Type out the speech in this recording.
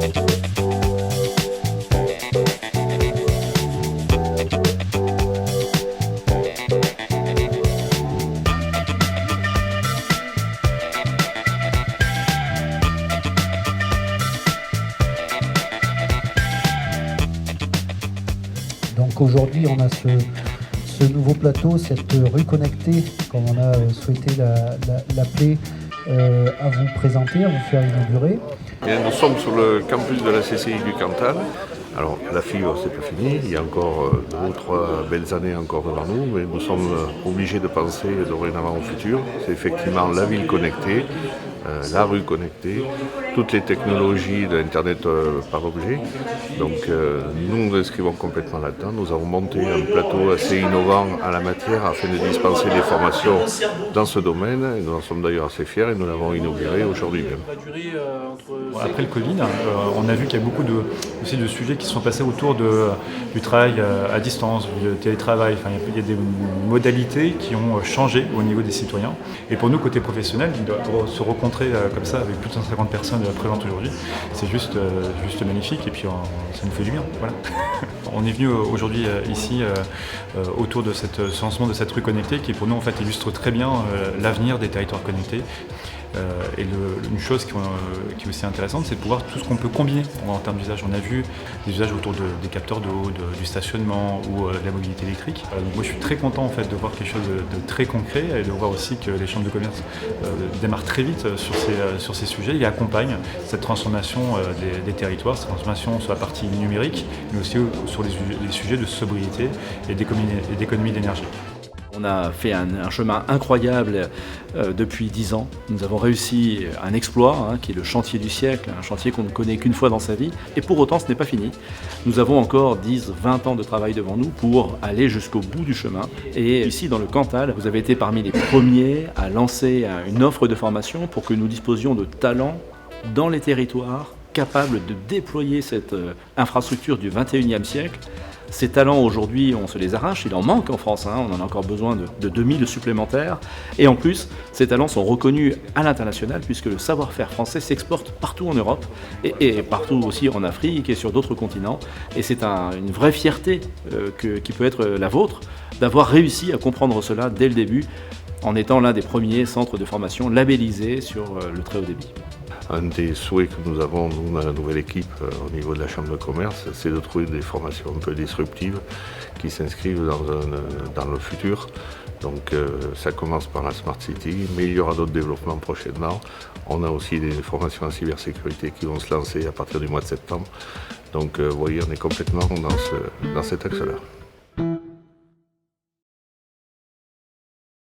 Donc aujourd'hui, on a ce nouveau plateau, cette rue connectée, comme on a souhaité l'appeler, à vous présenter, à vous faire inaugurer. Nous sommes sur le campus de la CCI du Cantal. Alors la fibre, c'est pas fini, il y a encore 2 ou 3 belles années encore devant nous, mais nous sommes obligés de penser dorénavant au futur. C'est effectivement la ville connectée, la rue connectée, toutes les technologies de l'Internet par objet. Donc nous nous inscrivons complètement là-dedans. Nous avons monté un plateau assez innovant à la matière afin de dispenser des formations dans ce domaine. Et nous en sommes d'ailleurs assez fiers et nous l'avons inauguré aujourd'hui même. Après le Covid, on a vu qu'il y a beaucoup aussi de sujets qui sont passés autour du travail à distance, du télétravail. Enfin, il y a des modalités qui ont changé au niveau des citoyens. Et pour nous, côté professionnel, pour se rencontrer comme ça avec plus de 150 personnes présentes aujourd'hui, c'est juste magnifique et puis ça nous fait du bien. Voilà. On est venu aujourd'hui ici autour de ce lancement de cette rue connectée qui pour nous en fait illustre très bien l'avenir des territoires connectés. Et une chose qui est aussi intéressante, c'est de pouvoir tout ce qu'on peut combiner en termes d'usage. On a vu des usages autour des capteurs d'eau, du stationnement ou de la mobilité électrique. Moi, je suis très content en fait de voir quelque chose de très concret et de voir aussi que les chambres de commerce démarrent très vite sur ces sujets et accompagnent cette transformation des territoires, cette transformation sur la partie numérique, mais aussi sur les sujets de sobriété et d'économie d'énergie. On a fait un chemin incroyable depuis 10 ans. Nous avons réussi un exploit qui est le chantier du siècle, un chantier qu'on ne connaît qu'une fois dans sa vie. Et pour autant, ce n'est pas fini. Nous avons encore 10, 20 ans de travail devant nous pour aller jusqu'au bout du chemin. Et ici, dans le Cantal, vous avez été parmi les premiers à lancer une offre de formation pour que nous disposions de talents dans les territoires capables de déployer cette infrastructure du 21e siècle. Ces talents, aujourd'hui, on se les arrache, il en manque en France, on en a encore besoin de 2000 supplémentaires. Et en plus, ces talents sont reconnus à l'international puisque le savoir-faire français s'exporte partout en Europe et partout aussi en Afrique et sur d'autres continents. Et c'est une vraie fierté qui peut être la vôtre d'avoir réussi à comprendre cela dès le début en étant l'un des premiers centres de formation labellisés sur le très haut débit. Un des souhaits que nous avons, nous, dans la nouvelle équipe, au niveau de la Chambre de commerce, c'est de trouver des formations un peu disruptives qui s'inscrivent dans le futur. Donc ça commence par la Smart City, mais il y aura d'autres développements prochainement. On a aussi des formations en cybersécurité qui vont se lancer à partir du mois de septembre. Donc vous voyez, on est complètement dans cet axe-là.